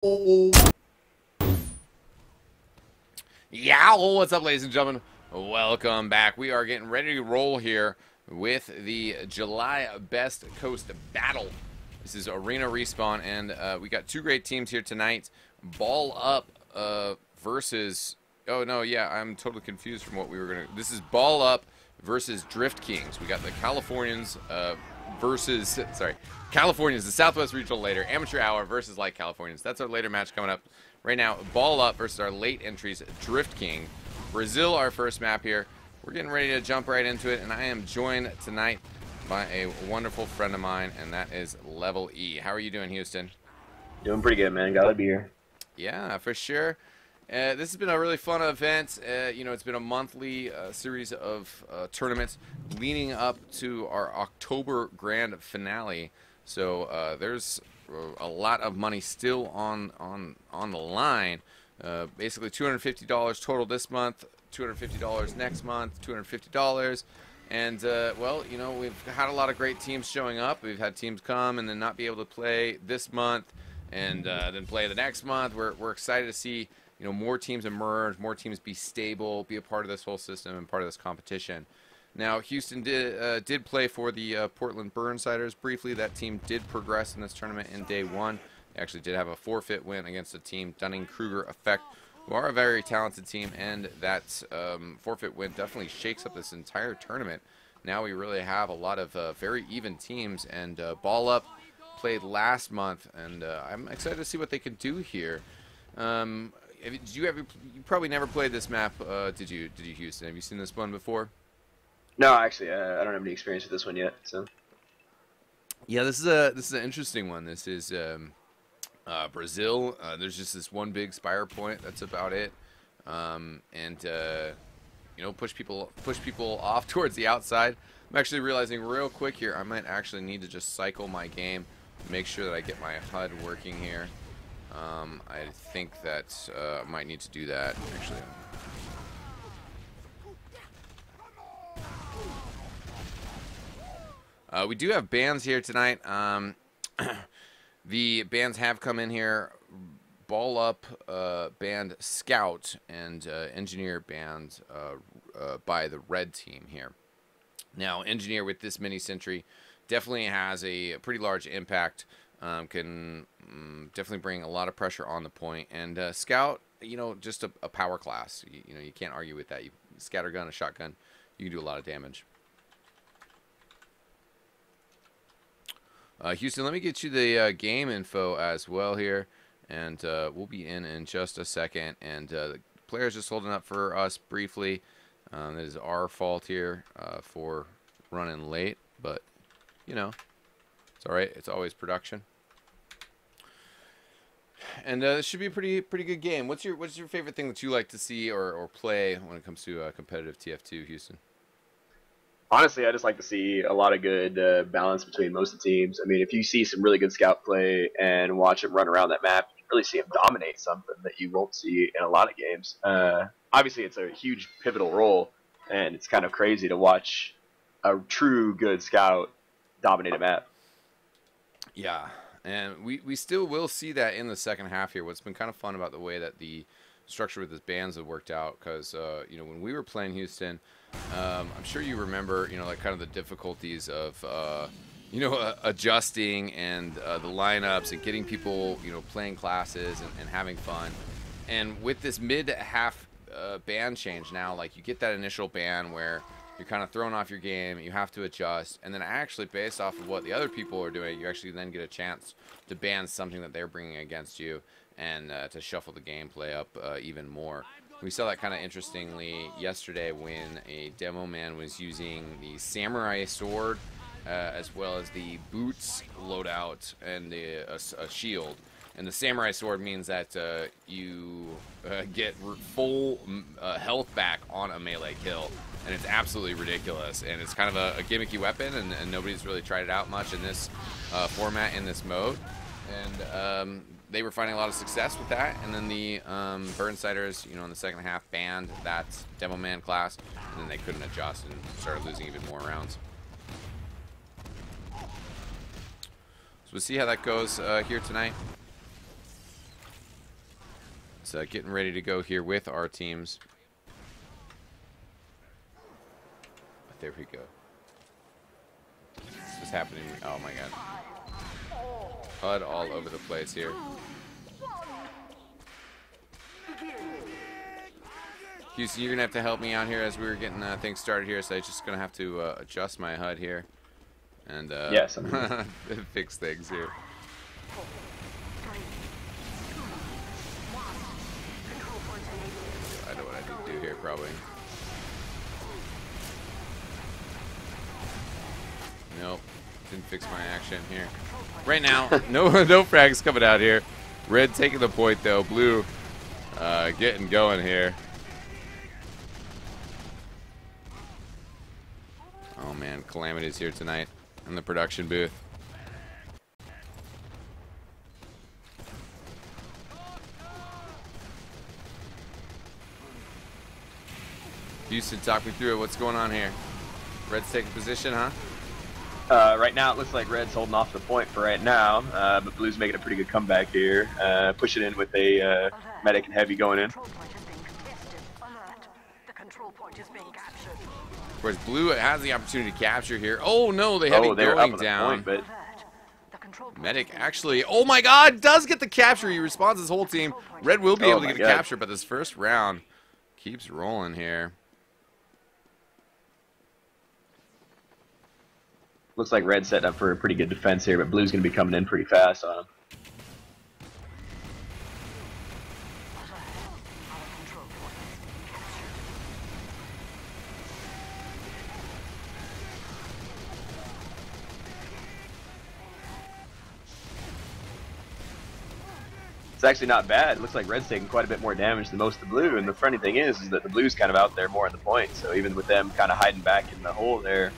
Yeah, what's up, ladies and gentlemen? Welcome back. We are getting ready to roll here with the July Best Coast Battle. This is Arena Respawn, and we got two great teams here tonight. Ball Up versus... Oh, no, yeah, I'm totally confused from what we were going to... This is Ball Up versus DriftKings. We got the Californians versus... Sorry, Californians, the Southwest Regional later. Amateur Hour versus Light Californians. That's our later match coming up. Right now, Ball Up versus our late entries, DriftKing. Brazil, our first map here. We're getting ready to jump right into it, and I am joined tonight by a wonderful friend of mine, and that is Levele. How are you doing, Houston? Doing pretty good, man. Gotta be here. Yeah, for sure. This has been a really fun event. You know, it's been a monthly series of tournaments leading up to our October grand finale. So there's a lot of money still on the line. Basically $250 total this month, $250 next month, $250. And, well, you know, we've had a lot of great teams showing up. We've had teams come and then not be able to play this month and then play the next month. We're excited to see, you know, more teams emerge, more teams be stable, be a part of this whole system and part of this competition. Now, Houston did play for the Portland Burnsiders briefly. That team did progress in this tournament in day one. They actually did have a forfeit win against the team Dunning-Kruger Effect, who are a very talented team, and that forfeit win definitely shakes up this entire tournament. Now we really have a lot of very even teams, and Ball Up played last month, and I'm excited to see what they can do here. You probably never played this map, did you, Houston? Have you seen this one before? No, actually, I don't have any experience with this one yet. So, yeah, this is an interesting one. This is Brazil. There's just this one big spire point. That's about it. You know, push people off towards the outside. I'm actually realizing real quick here, I might actually need to just cycle my game, make sure that I get my HUD working here. I think that I might need to do that actually. We do have bands here tonight. The bands have come in here. Ball Up band Scout and Engineer band by the red team here. Now, Engineer with this mini sentry definitely has a pretty large impact. Can definitely bring a lot of pressure on the point. And Scout, you know, just a power class. You know, you can't argue with that. You scattergun, a shotgun, you can do a lot of damage. Houston, let me get you the game info as well here, and we'll be in just a second. And the player's just holding up for us briefly. That is our fault here for running late, but you know, it's all right. It's always production. And this should be a pretty good game. What's your favorite thing that you like to see or play when it comes to competitive TF2, Houston? honestly, I just like to see a lot of good balance between most of the teams. I mean, if you see some really good scout play and watch them run around that map, you can really see them dominate something that you won't see in a lot of games. Obviously, it's a huge pivotal role, and it's kind of crazy to watch a true good scout dominate a map. Yeah, and we still will see that in the second half here. What's been kind of fun about the way that the structure with his bands have worked out, because you know, when we were playing Houston, I'm sure you remember, you know, like kind of the difficulties of you know, adjusting and the lineups and getting people, you know, playing classes and having fun. And with this mid-half ban change now, like, you get that initial ban where you're kind of thrown off your game, you have to adjust, and then actually based off of what the other people are doing, you actually then get a chance to ban something that they're bringing against you and to shuffle the gameplay up even more. We saw that kind of interestingly yesterday when a demo man was using the samurai sword as well as the boots loadout and a shield. And the samurai sword means that you get full health back on a melee kill. And it's absolutely ridiculous. And it's kind of a gimmicky weapon, and nobody's really tried it out much in this format, in this mode. And they were finding a lot of success with that. And then the Burnsiders, you know, in the second half banned that Demo Man class. And then they couldn't adjust and started losing even more rounds. So we'll see how that goes here tonight. So getting ready to go here with our teams. There we go. This is happening. Oh my god. HUD all over the place here. Houston, you're going to have to help me out here as we were getting things started here. So I'm just going to have to adjust my HUD here. And yes, fix things here. I know what I need to do here, probably. Nope, didn't fix my action here. Right now, no frags coming out here. Red taking the point though. Blue getting going here. Oh man, Calamity's here tonight in the production booth. Houston, talk me through it. What's going on here? Red's taking position, huh? Right now, it looks like Red's holding off the point for right now, but Blue's making a pretty good comeback here. Pushing in with a medic and heavy going in. Of course, Blue has the opportunity to capture here. Oh no, the heavy going down. Point, but Medic actually, oh my god, does get the capture. He responds his whole team. Red will be able to get a capture, but this first round keeps rolling here. Looks like Red's setting up for a pretty good defense here, but Blue's going to be coming in pretty fast on him. It's actually not bad. It looks like Red's taking quite a bit more damage than most of the Blue, and the funny thing is that the Blue's kind of out there more on the point, so even with them kind of hiding back in the hole there,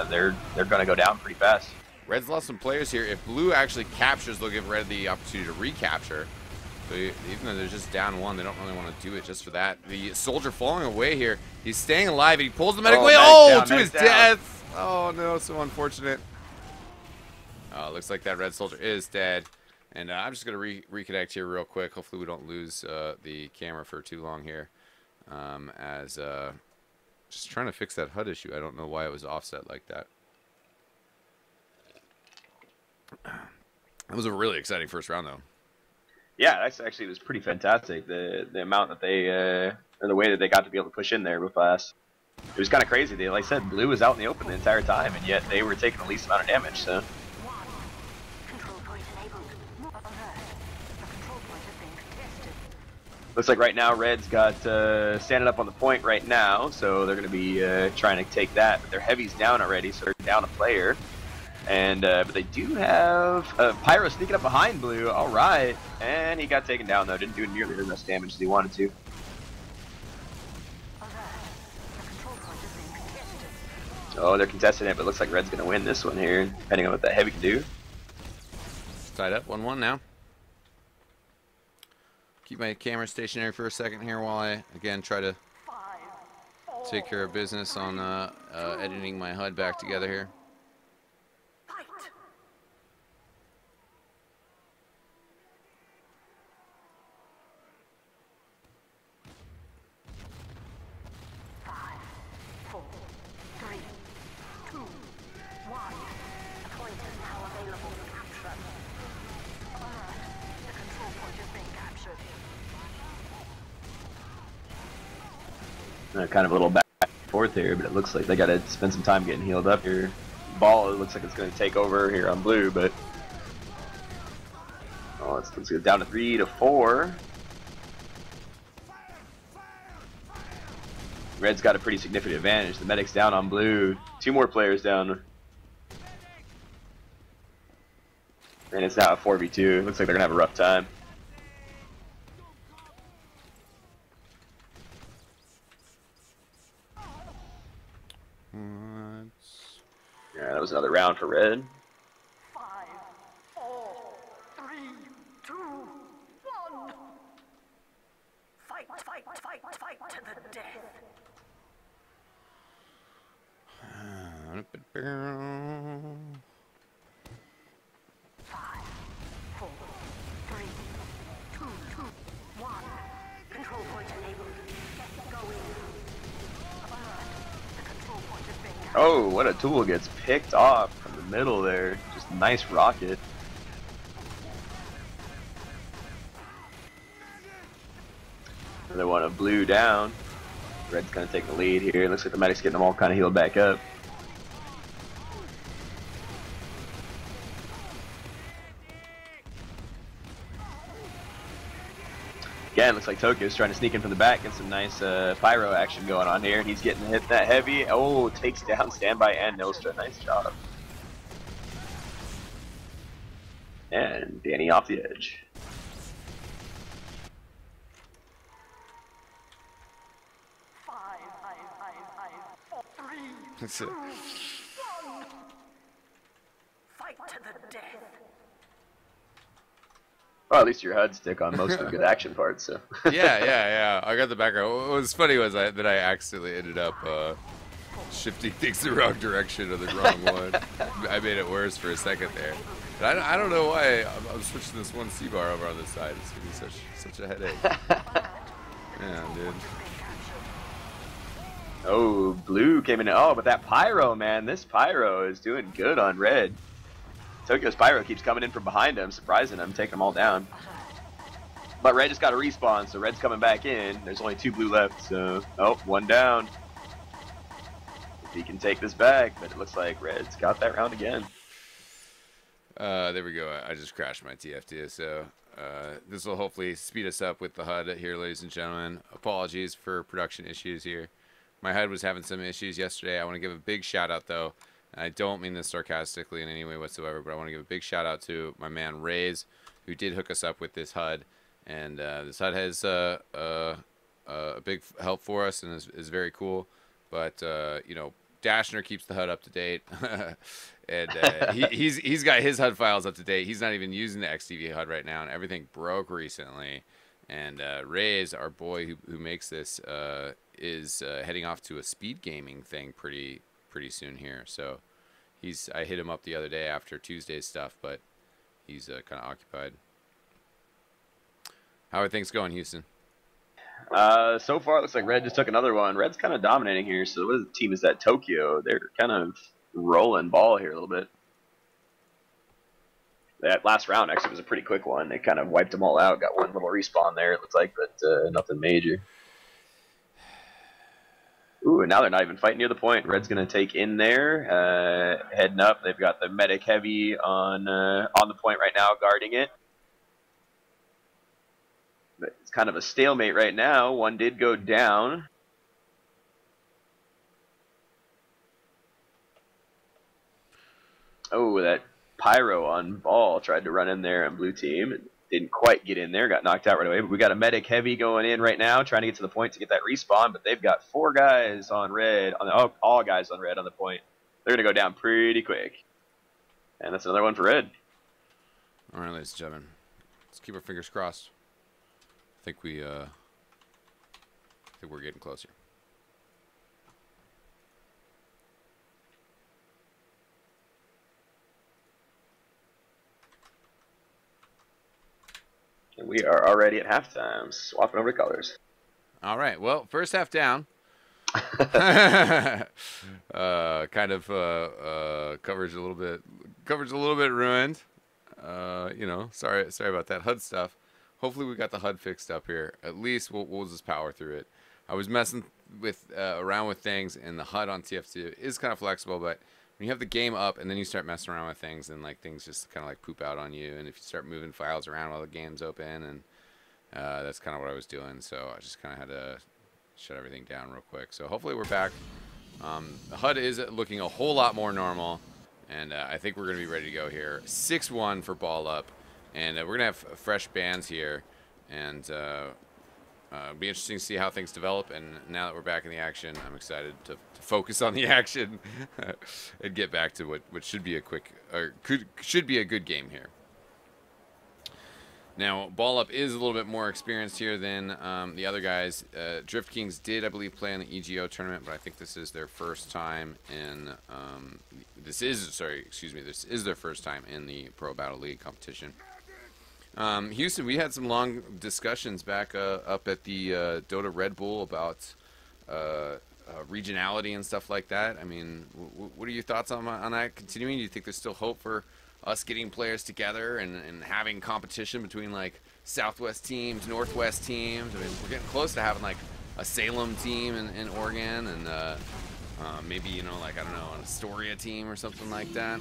they're going to go down pretty fast. Red's lost some players here. If Blue actually captures, they'll give Red the opportunity to recapture. So even though they're just down one, they don't really want to do it just for that. The soldier falling away here. He's staying alive, and he pulls the medic away. Oh, to his death. Oh, no, so unfortunate. Looks like that Red soldier is dead. And I'm just going to reconnect here real quick. Hopefully we don't lose the camera for too long here. Just trying to fix that HUD issue. I don't know why it was offset like that. That was a really exciting first round, though. Yeah, that's actually was pretty fantastic. The amount that they, or the way that they got to be able to push in there real fast. It was kind of crazy. They, like I said, Blue was out in the open the entire time, and yet they were taking the least amount of damage, so. Looks like right now Red's got standing up on the point right now, so they're going to be trying to take that. But their heavy's down already, so they're down a player. And but they do have Pyro sneaking up behind Blue. All right, and he got taken down though. Didn't do nearly as much damage as he wanted to. Oh, they're contesting it, but it looks like Red's going to win this one here, depending on what that heavy can do. Tied up 1-1 now. Keep my camera stationary for a second here while I, again, try to take care of business on editing my HUD back together here. Kind of a little back and forth here, but it looks like they got to spend some time getting healed up here. Ball, it looks like it's going to take over here on Blue, but oh, let's go down to 3 to 4. Red's got a pretty significant advantage. The medic's down on Blue. 2 more players down. And it's now a 4v2. Looks like they're going to have a rough time. Yeah, that was another round for Red. 5, 4, 3, 2, 1. Fight, fight, fight, fight to the death. 5, 4, 3, 2, 1. 1. Control point enabled. Get going. Alert. The control point has been captured. Oh, what a tool gets picked off from the middle there. Just a nice rocket. Another one of blue down. Red's gonna take the lead here. Looks like the medic's getting them all kind of healed back up. Again, looks like Tokyo's trying to sneak in from the back, get some nice pyro action going on here. He's getting hit that heavy. Oh, takes down Standby and Nostra. Nice job. And Danny off the edge. That's it. 1. Fight to the death. Well, at least your HUD stick on most of the good action parts. So. Yeah. I got the background. What was funny was that I accidentally ended up shifting things the wrong direction or the wrong one. I made it worse for a second there. But I don't know why I'm switching this one C-bar over on this side. It's giving me such a headache. Yeah, dude. Oh, blue came in. Oh, but that pyro, man. This pyro is doing good on red. Tokyo's pyro keeps coming in from behind him, surprising him, taking them all down. But red just got a respawn, so red's coming back in. There's only 2 blue left, so... Oh, 1 down. If he can take this back, but it looks like red's got that round again. There we go. I just crashed my TF2, so this will hopefully speed us up with the HUD here, ladies and gentlemen. Apologies for production issues here. My HUD was having some issues yesterday. I want to give a big shout out, though. I don't mean this sarcastically in any way whatsoever, but I want to give a big shout out to my man Rays, who did hook us up with this HUD. And this HUD has a big help for us and is very cool. But, you know, Dashner keeps the HUD up to date. And he's got his HUD files up to date. He's not even using the eXtv HUD right now, and everything broke recently. And Rays, our boy who makes this, is heading off to a speed gaming thing pretty soon here. So I hit him up the other day after Tuesday's stuff, but he's kind of occupied. How are things going, Houston? So far, it looks like red just took another one. Red's kind of dominating here. So what team is that? Tokyo. They're kind of rolling ball here a little bit. That last round actually was a pretty quick one. They kind of wiped them all out. Got one little respawn there, it looks like, but nothing major. Ooh, and now they're not even fighting near the point. Red's going to take in there. Heading up. They've got the medic heavy on the point right now, guarding it. But it's kind of a stalemate right now. One did go down. Oh, that pyro on ball tried to run in there on blue team. It didn't quite get in there. Got knocked out right away. But we got a medic heavy going in right now, trying to get to the point to get that respawn. But they've got 4 guys on red. All guys on red on the point. They're going to go down pretty quick. And that's another one for red. All right, ladies and gentlemen. Let's keep our fingers crossed. I think we're getting closer. And we are already at halftime, swapping over colors. All right. Well, first half down. Kind of coverage a little bit ruined. You know, sorry about that HUD stuff. Hopefully we got the HUD fixed up here. At least we'll just power through it. I was messing with around with things, and the HUD on TF2 is kind of flexible, but when you have the game up and then you start messing around with things, and like things just kind of like poop out on you. And if you start moving files around while the game's open, and that's kind of what I was doing. So I just kind of had to shut everything down real quick. So hopefully we're back. The HUD is looking a whole lot more normal, and I think we're going to be ready to go here. 6-1 for ball up, and we're going to have fresh bands here, and it'll be interesting to see how things develop. And now that we're back in the action, I'm excited to focus on the action and get back to what should be a should be a good game here. Now, Ball Up is a little bit more experienced here than the other guys. DriftKings did, I believe, play in the EGO tournament, but I think this is their first time in this is their first time in the Pro Battle League competition. Houston, we had some long discussions back up at the Dota Red Bull about regionality and stuff like that. I mean, what are your thoughts on that continuing? Do you think there's still hope for us getting players together and having competition between like Southwest teams, Northwest teams? I mean, we're getting close to having like a Salem team in Oregon and maybe, you know, like, I don't know, an Astoria team or something like that.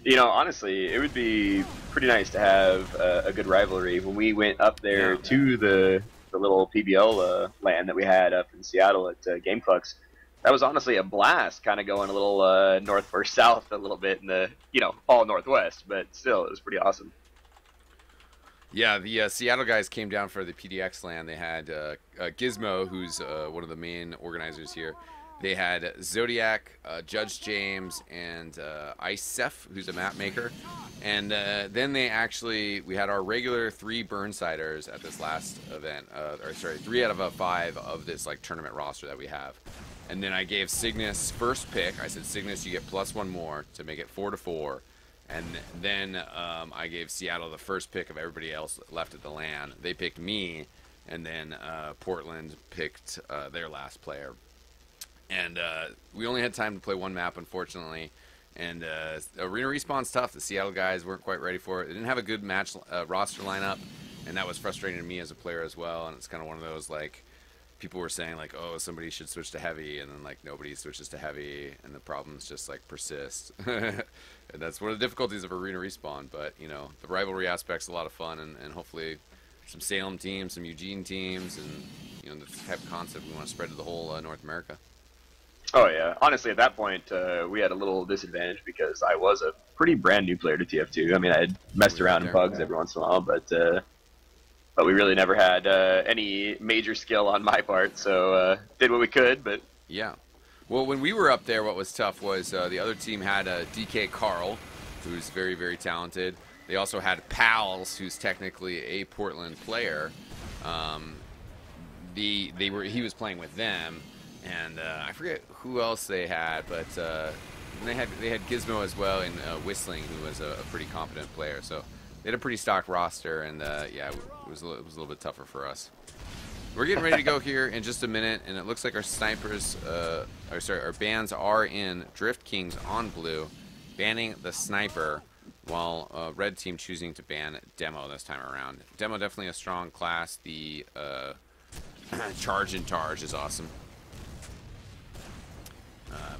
You know, honestly, it would be pretty nice to have a good rivalry. When we went up there to the little PBL land that we had up in Seattle at GameFlux, that was honestly a blast, kind of going a little north versus south a little bit in the, you know, all Northwest, but still, it was pretty awesome. Yeah, the Seattle guys came down for the PDX land. They had Gizmo, who's one of the main organizers here. They had Zodiac, Judge James, and Icef, who's a map maker. And then we had our regular 3 Burnsiders at this last event. Or sorry, 3 out of 5 of this like tournament roster that we have. And then I gave Cygnus first pick. I said, Cygnus, you get +1 more to make it 4-4. And then I gave Seattle the first pick of everybody else left at the LAN. They picked me, and then Portland picked their last player. And we only had time to play 1 map, unfortunately. And Arena Respawn's tough. The Seattle guys weren't quite ready for it. They didn't have a good match roster lineup, and that was frustrating to me as a player as well. And it's kind of one of those, like, people were saying, like, oh, somebody should switch to heavy, and then, like, nobody switches to heavy, and the problems just, like, persist. And that's one of the difficulties of Arena Respawn. But, you know, the rivalry aspect's a lot of fun, and hopefully some Salem teams, some Eugene teams, and, you know, the type of concept we want to spread to the whole North America. Oh, yeah. Honestly, at that point, we had a little disadvantage because I was a pretty brand new player to TF2. I mean, I had messed around in bugs every once in a while, but we really never had any major skill on my part, so did what we could, but... Yeah. Well, when we were up there, what was tough was the other team had DK Carl, who's very, very talented. They also had Pals, who's technically a Portland player. He was playing with them, and I forget who else they had, but they had Gizmo as well, and Whistling, who was a pretty competent player. So they had a pretty stock roster, and yeah, it was a little bit tougher for us. We're getting ready to go here in just a minute, and it looks like our snipers, our bans are in. DriftKings on blue, banning the sniper, while red team choosing to ban Demo this time around. Demo definitely a strong class. The Charge and Targe is awesome.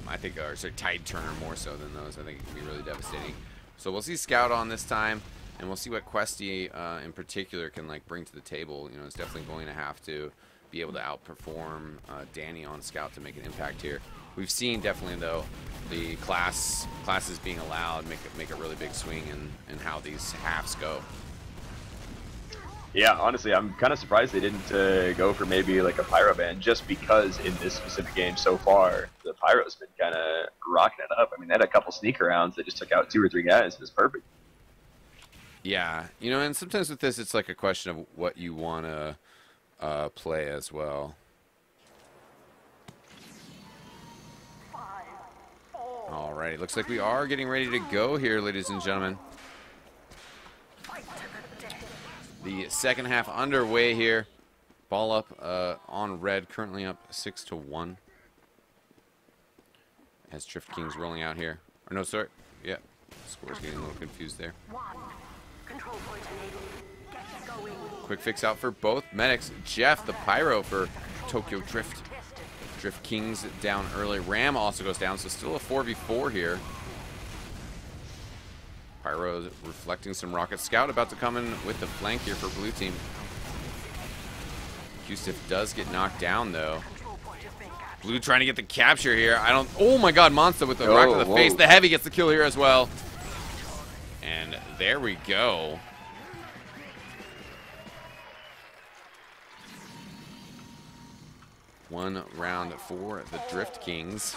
I think, Tide Turner more so than those. I think it can be really devastating. So we'll see Scout on this time. And we'll see what Questy in particular can like bring to the table. You know, it's definitely going to have to be able to outperform Danny on Scout to make an impact here. We've seen definitely though the classes being allowed make a really big swing in how these halves go. Yeah, honestly, I'm kind of surprised they didn't go for maybe like a Pyro ban, just because in this specific game so far the Pyro's been kind of rocking it up. I mean, they had a couple sneaker rounds that just took out 2 or 3 guys. It was perfect. Yeah, you know, and sometimes with this, it's like a question of what you want to play as well. Alrighty, looks like we are getting ready to go here, ladies and gentlemen. The second half underway here. Ball up on red, currently up 6-1. As DriftKings rolling out here. Or no, sorry. Yeah, score's getting a little confused there. Control point enabled. Get going. Quick fix out for both medics. Jeff, the Pyro for Tokyo Drift. DriftKings down early. Ram also goes down, so still a 4v4 here. Pyro reflecting some rocket. Scout about to come in with the flank here for blue team. Q-Stiff does get knocked down though. Blue trying to get the capture here. Oh my god, Monster with the rock to the face. The heavy gets the kill here as well. And there we go. One round for the DriftKings.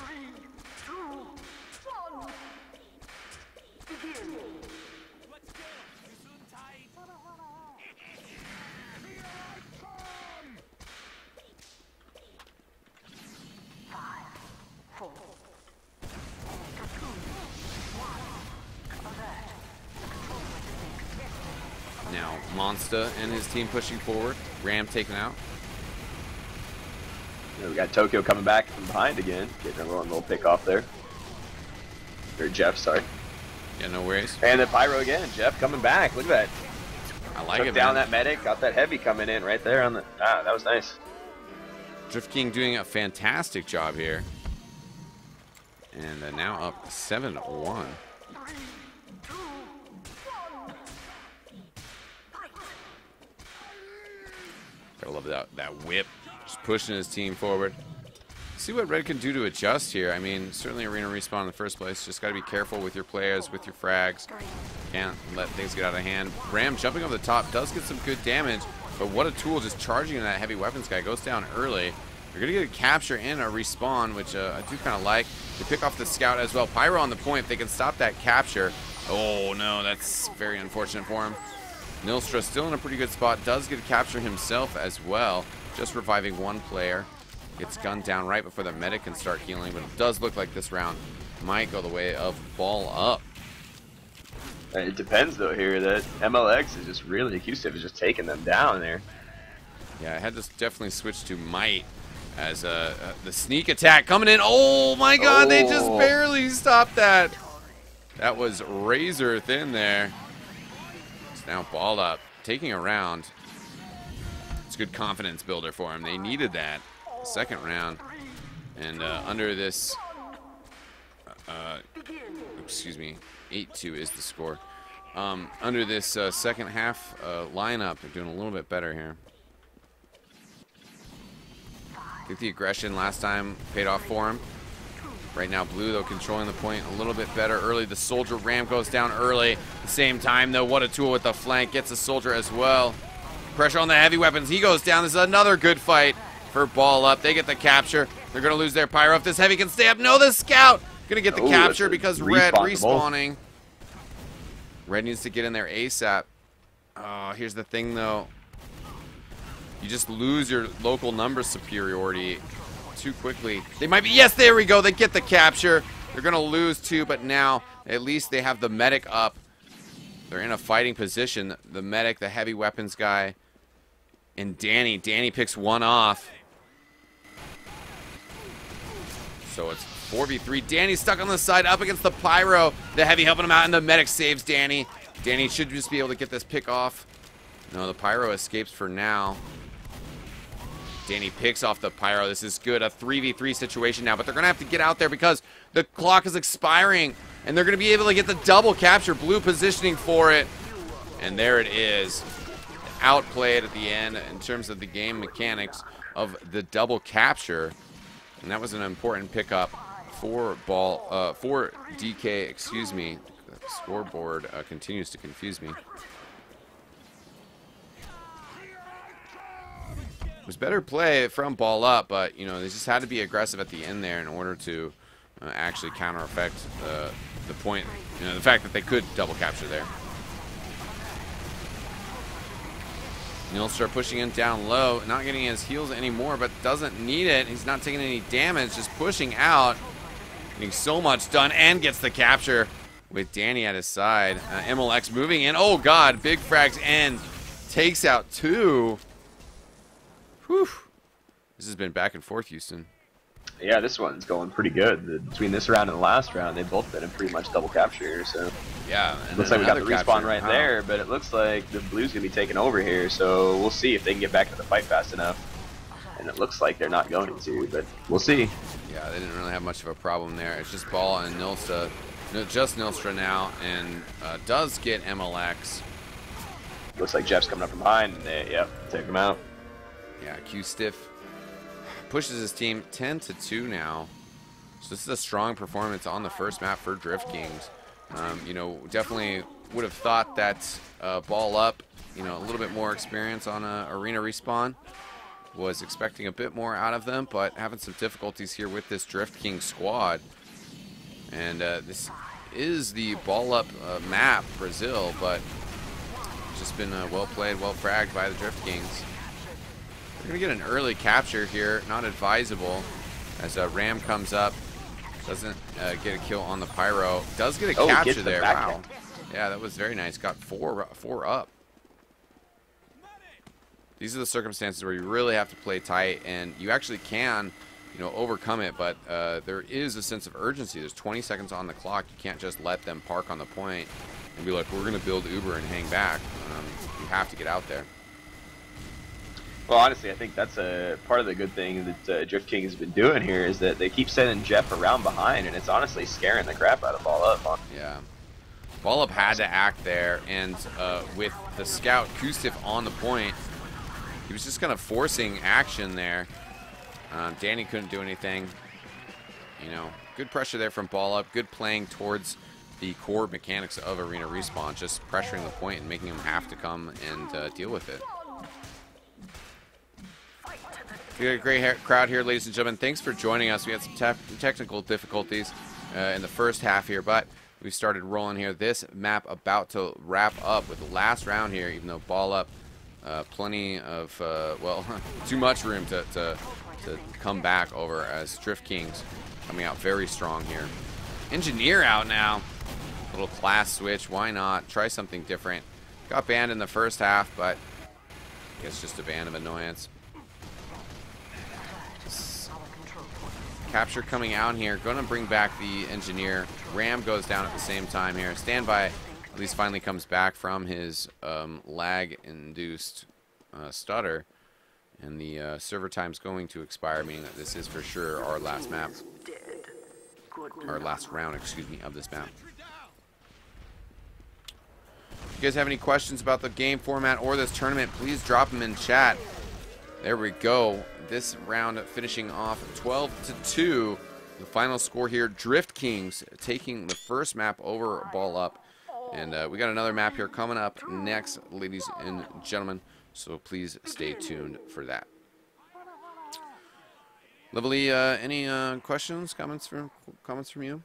Now, Monster and his team pushing forward. Ram taken out. We got Tokyo coming back from behind again, getting a little pick off there. Or Jeff, sorry. Yeah, no worries. And then Pyro again. Jeff coming back. Look at that. I like Took it, down man. that medic. Got that heavy coming in right there on the. Ah, that was nice. DriftKings doing a fantastic job here. And now up 7-1. 3, 2, 1. Fight. Gotta love that whip. Just pushing his team forward. See what Red can do to adjust here. I mean, certainly Arena Respawn in the first place. Just got to be careful with your players, with your frags. Can't let things get out of hand. Ram jumping over the top does get some good damage, but what a tool, just charging that heavy weapons guy. Goes down early. You're going to get a capture and a respawn, which I do kind of like. They pick off the scout as well. Pyro on the point. If they can stop that capture. Oh, no, that's very unfortunate for him. Nilstra still in a pretty good spot. Does get a capture himself as well. Just reviving one player. Gets gunned down right before the medic can start healing, but it does look like this round might go the way of ball up. It depends though here that MLX is just really, eXtv is just taking them down there. Yeah, I had to definitely switch to might as the sneak attack coming in. Oh my god, they just barely stopped that. That was razor thin there. It's now ball up, taking a round. It's a good confidence builder for him. They needed that. Second round, and under this, excuse me, 8-2 is the score. Under this second half lineup, they're doing a little bit better here. I think the aggression last time paid off for him. Right now, Blue, though, controlling the point a little bit better early. The soldier Ram goes down early. At the same time, though, what a tool with the flank. Gets the soldier as well. Pressure on the heavy weapons. He goes down. This is another good fight for ball up. They get the capture. They're going to lose their pyro. If this heavy can stay up. No, the scout going to get the capture because Red respawning. Red needs to get in there ASAP. Oh, here's the thing, though. You just lose your local number superiority too quickly. They might be. Yes, there we go. They get the capture. They're going to lose too, but now at least they have the medic up. They're in a fighting position. The medic, the heavy weapons guy, and Danny. Danny picks one off. So it's 4v3. Danny's stuck on the side up against the pyro. The heavy helping him out, and the medic saves Danny. Danny should just be able to get this pick off. No, the pyro escapes for now. Danny picks off the pyro. This is good. A 3v3 situation now, but they're going to have to get out there because the clock is expiring, and they're going to be able to get the double capture. Blue positioning for it, and there it is. Outplayed at the end in terms of the game mechanics of the double capture, and that was an important pickup for for DK. Excuse me. The scoreboard continues to confuse me. It was better play from ball up, but you know they just had to be aggressive at the end there in order to actually counter effect the point. You know, the fact that they could double capture there. Neil start pushing in down low, not getting his heals anymore, but doesn't need it. He's not taking any damage, just pushing out, getting so much done, and gets the capture with Danny at his side. MLX moving in. Oh God, big frags and takes out two. Whew. This has been back and forth, Houston. Yeah, this one's going pretty good. Between this round and the last round, they've both been in pretty much double capture here, so. Yeah. And looks like we got the respawn right there, but it looks like the Blue's going to be taking over here, so we'll see if they can get back to the fight fast enough. And it looks like they're not going to, but we'll see. Yeah, they didn't really have much of a problem there. It's just Ball and Nilstra. Just Nilstra now, and does get MLX. Looks like Jeff's coming up from behind, and they, yep, take him out. Yeah, Q Stiff pushes his team 10-2 now. So this is a strong performance on the first map for DriftKings. You know, definitely would have thought that ball up, you know, a little bit more experience on Arena Respawn. Was expecting a bit more out of them, but having some difficulties here with this DriftKings squad. And this is the ball up map, Brazil, but it's just been well played, well fragged by the DriftKings. We're going to get an early capture here, not advisable, as Ram comes up, doesn't get a kill on the pyro, does get a capture there. Wow. Yeah, that was very nice. Got four up. these are the circumstances where you really have to play tight, and you actually can, you know, overcome it. But there is a sense of urgency. There's 20 seconds on the clock. You can't just let them park on the point and be like, we're going to build Uber and hang back. You have to get out there. Well, honestly, I think that's a part of the good thing that DriftKings has been doing here is that they keep sending Jeff around behind, and it's honestly scaring the crap out of Ball Up. Yeah. Ball Up had to act there, and with the scout Kustif on the point, he was just kind of forcing action there. Danny couldn't do anything. You know, good pressure there from Ball Up. Good playing towards the core mechanics of Arena Respawn, just pressuring the point and making them have to come and deal with it. We got a great crowd here, ladies and gentlemen. Thanks for joining us. We had some technical difficulties in the first half here, but we started rolling here. This map about to wrap up with the last round here, even though Ball Up, plenty of, well, too much room to come back over, as DriftKings coming out very strong here. Engineer out now. Little class switch. Why not? Try something different. Got banned in the first half, but I guess just a ban of annoyance. Capture coming out here. Going to bring back the engineer. Ram goes down at the same time here. Standby at least finally comes back from his lag-induced stutter. And the server time's going to expire, meaning that this is for sure our last map. Our last round, excuse me, of this map. If you guys have any questions about the game format or this tournament, please drop them in chat. There we go. This round finishing off 12-2. The final score here, DriftKings taking the first map over Ball Up. And we got another map here coming up next, ladies and gentlemen. So please stay tuned for that. Levele, any questions, comments from you?